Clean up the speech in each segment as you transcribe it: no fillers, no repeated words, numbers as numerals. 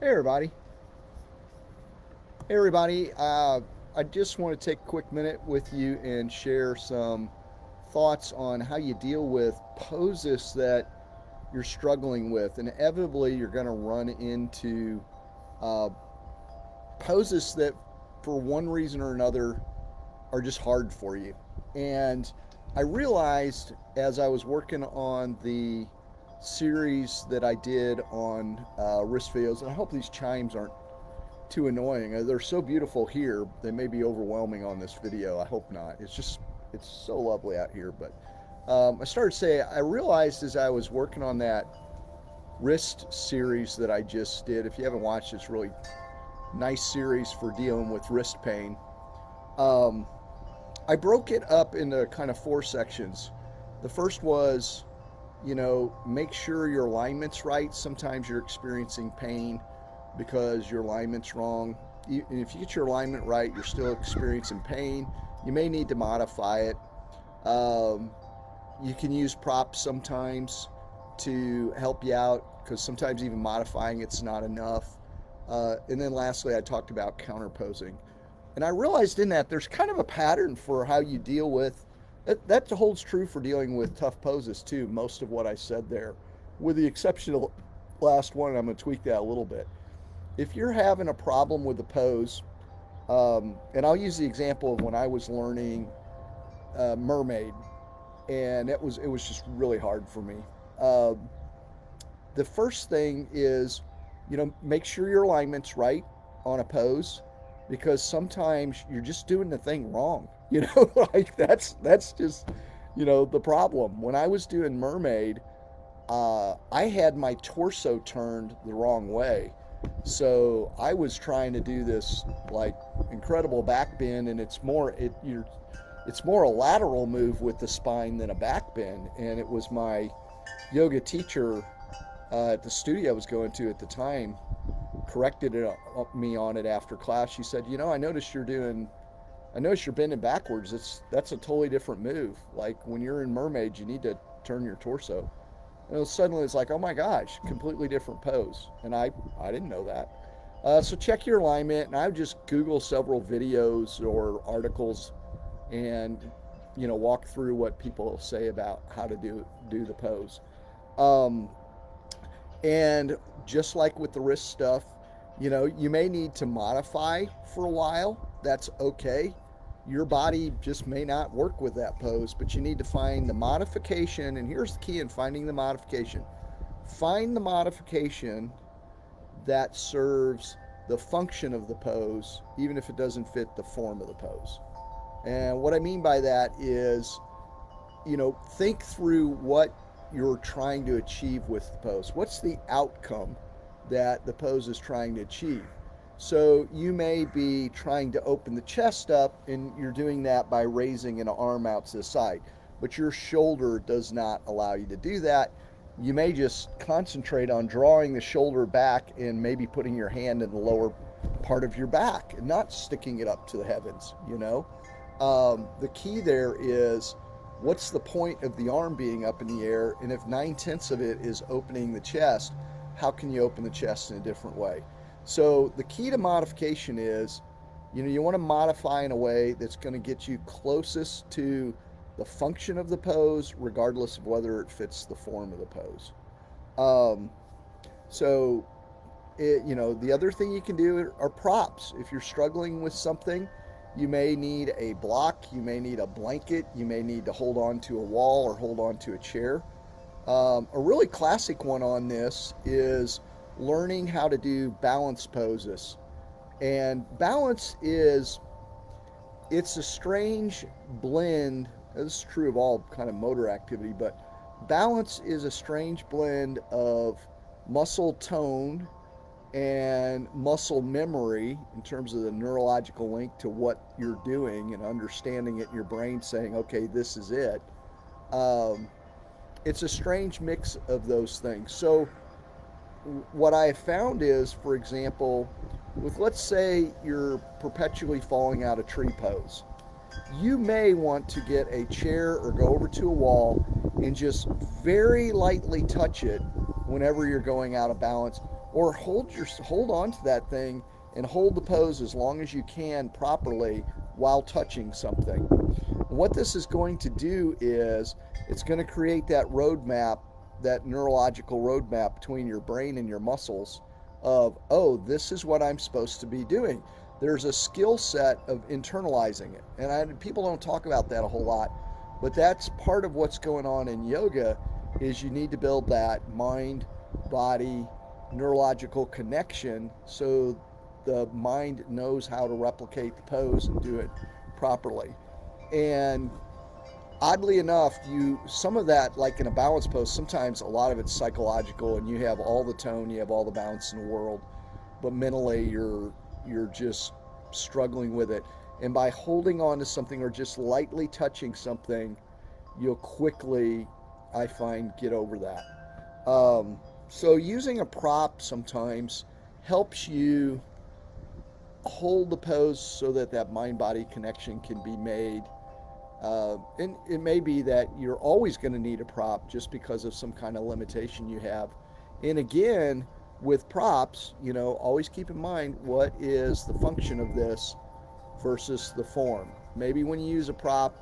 Hey everybody. Hey everybody. I just want to take a quick minute with you and share some thoughts on how you deal with poses that you're struggling with. Inevitably, you're going to run into uh, poses that, for one reason or another, are just hard for you. And I realized as I was working on the series that I did on wrist videos, and I hope these chimes aren't too annoying. They're so beautiful here. They may be overwhelming on this video. I hope not. It's so lovely out here. But I started to say, I realized as I was working on that wrist series that I just did. If you haven't watched, it's really nice series for dealing with wrist pain. Um, I broke it up into kind of four sections. The first was, make sure your alignment's right. Sometimes you're experiencing pain because your alignment's wrong. And if you get your alignment right, you're still experiencing pain. You may need to modify it. Um, you can use props sometimes to help you out because sometimes even modifying it's not enough. And then lastly, I talked about counterposing. And I realized in that there's kind of a pattern for how you deal with that holds true for dealing with tough poses too. Most of what I said there, with the exception of the last one, I'm going to tweak that a little bit. If you're having a problem with the pose, and I'll use the example of when I was learning mermaid, and it was just really hard for me. Um, the first thing is, make sure your alignment's right on a pose, because sometimes you're just doing the thing wrong. Like that's just the problem. When I was doing mermaid, I had my torso turned the wrong way. So I was trying to do this like incredible back bend, and it's more a lateral move with the spine than a back bend. And it was my yoga teacher at the studio I was going to at the time corrected me on it after class. She said, I noticed you're bending backwards. That's a totally different move. Like when you're in mermaid, you need to turn your torso. And suddenly it's like, oh my gosh, completely different pose. And I didn't know that. So check your alignment, and I would just Google several videos or articles, and walk through what people say about how to do the pose. Um, and just like with the wrist stuff, you may need to modify for a while. That's okay. Your body just may not work with that pose, but you need to find the modification. And here's the key in finding the modification: find the modification that serves the function of the pose, even if it doesn't fit the form of the pose. And what I mean by that is, think through what you're trying to achieve with the pose. What's the outcome that the pose is trying to achieve? So you may be trying to open the chest up, and you're doing that by raising an arm out to the side, but your shoulder does not allow you to do that. You may just concentrate on drawing the shoulder back and maybe putting your hand in the lower part of your back and not sticking it up to the heavens. The key there is, what's the point of the arm being up in the air? And if 9/10 of it is opening the chest, how can you open the chest in a different way? So the key to modification is, you want to modify in a way that's going to get you closest to the function of the pose, regardless of whether it fits the form of the pose. Um, so, the other thing you can do are props. If you're struggling with something, you may need a block, you may need a blanket, you may need to hold on to a wall or hold on to a chair. A really classic one on this is learning how to do balance poses. And balance it's a strange blend. This is true of all kind of motor activity, but balance is a strange blend of muscle tone and muscle memory in terms of the neurological link to what you're doing and understanding it in your brain, saying, okay, this is it. Um, it's a strange mix of those things. So what I have found is, for example, with, let's say you're perpetually falling out of tree pose, you may want to get a chair or go over to a wall and just very lightly touch it whenever you're going out of balance, or hold on to that thing and hold the pose as long as you can properly while touching something. And what this is going to do is it's going to create that roadmap, that neurological roadmap between your brain and your muscles of, oh, this is what I'm supposed to be doing. There's a skill set of internalizing it. And people don't talk about that a whole lot, but that's part of what's going on in yoga is you need to build that mind body neurological connection so the mind knows how to replicate the pose and do it properly. And oddly enough, some of that, like in a balance pose, sometimes a lot of it's psychological, and you have all the tone, you have all the balance in the world, but mentally you're just struggling with it. And by holding on to something or just lightly touching something, you'll quickly, I find, get over that. So using a prop sometimes helps you hold the pose so that that mind-body connection can be made. And it may be that you're always going to need a prop just because of some kind of limitation you have. And again, with props, always keep in mind what is the function of this versus the form. Maybe when you use a prop,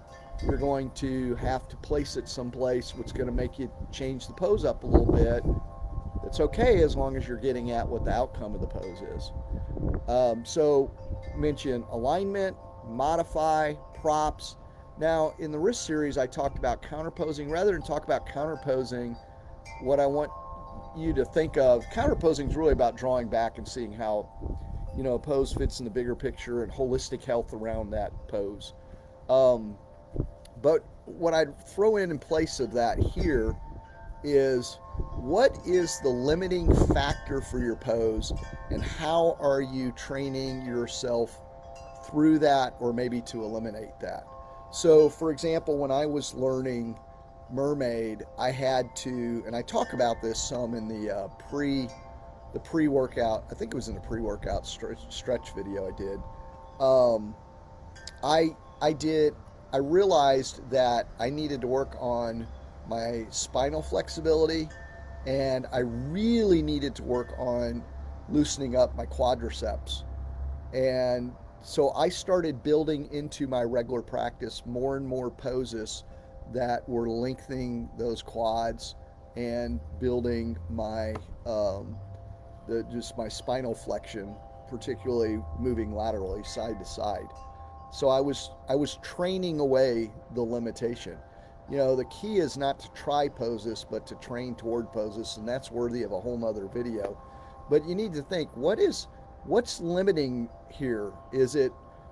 you're going to have to place it someplace, which is going to make you change the pose up a little bit. It's okay as long as you're getting at what the outcome of the pose is. So mention alignment, modify, props. Now, in the wrist series, I talked about counterposing. Rather than talk about counterposing, what I want you to think of, counterposing is really about drawing back and seeing how, a pose fits in the bigger picture and holistic health around that pose. But what I'd throw in place of that here is, what is the limiting factor for your pose, and how are you training yourself through that, or maybe to eliminate that? So, for example, when I was learning mermaid, I had to, and I talk about this some in the pre-workout. I think it was in the pre-workout stretch video I did. I realized that I needed to work on my spinal flexibility, and I really needed to work on loosening up my quadriceps. And so I started building into my regular practice more and more poses that were lengthening those quads and building my just my spinal flexion, particularly moving laterally side to side. So I was training away the limitation. The key is not to try poses, but to train toward poses, and that's worthy of a whole nother video. But you need to think, what's limiting here? Is it,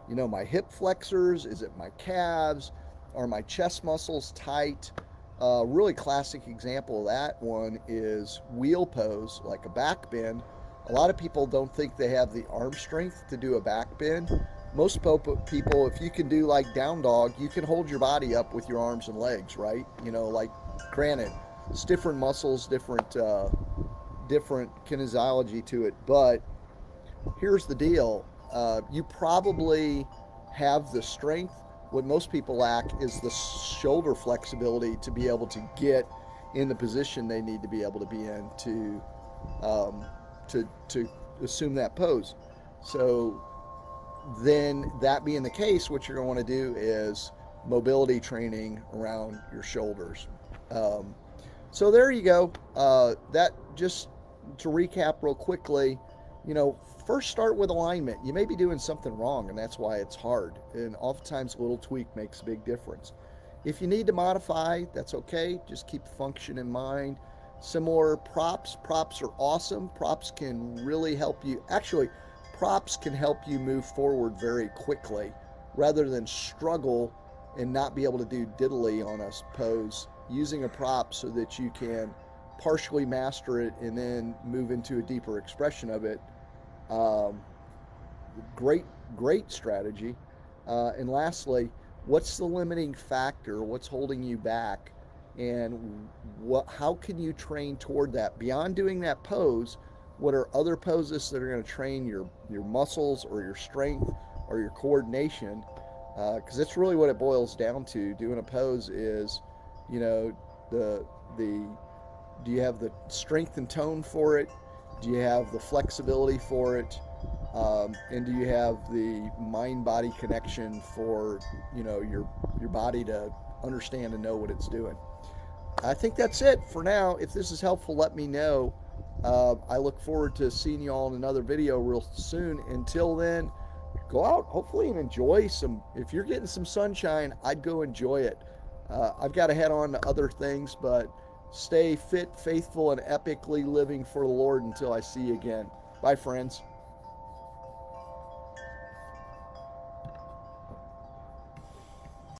my hip flexors? Is it my calves? Are my chest muscles tight? Really classic example of that one is wheel pose, like a back bend. A lot of people don't think they have the arm strength to do a back bend. Most people, if you can do like down dog, you can hold your body up with your arms and legs, right? Like, granted, it's different muscles, different kinesiology to it. But here's the deal. You probably have the strength. What most people lack is the shoulder flexibility to be able to get in the position they need to be able to be in to assume that pose. So then, that being the case, what you're going to want to do is mobility training around your shoulders. So there you go. That, just to recap real quickly, first start with alignment. You may be doing something wrong, and that's why it's hard. And oftentimes a little tweak makes a big difference. If you need to modify, that's okay. Just keep the function in mind. Similar props. Props are awesome. Props can really help you. Actually, props can help you move forward very quickly rather than struggle and not be able to do diddly on a pose. Using a prop so that you can partially master it and then move into a deeper expression of it. Great strategy. And lastly, what's the limiting factor? What's holding you back? And how can you train toward that? Beyond doing that pose, what are other poses that are going to train your muscles or your strength or your coordination? Because it's really what it boils down to. Doing a pose is, do you have the strength and tone for it? Do you have the flexibility for it? And do you have the mind-body connection for your body to understand and know what it's doing? I think that's it for now. If this is helpful, let me know. I look forward to seeing you all in another video real soon. Until then, go out hopefully and enjoy some. If you're getting some sunshine, I'd go enjoy it. I've got to head on to other things, but stay fit, faithful, and epically living for the Lord until I see you again. Bye, friends.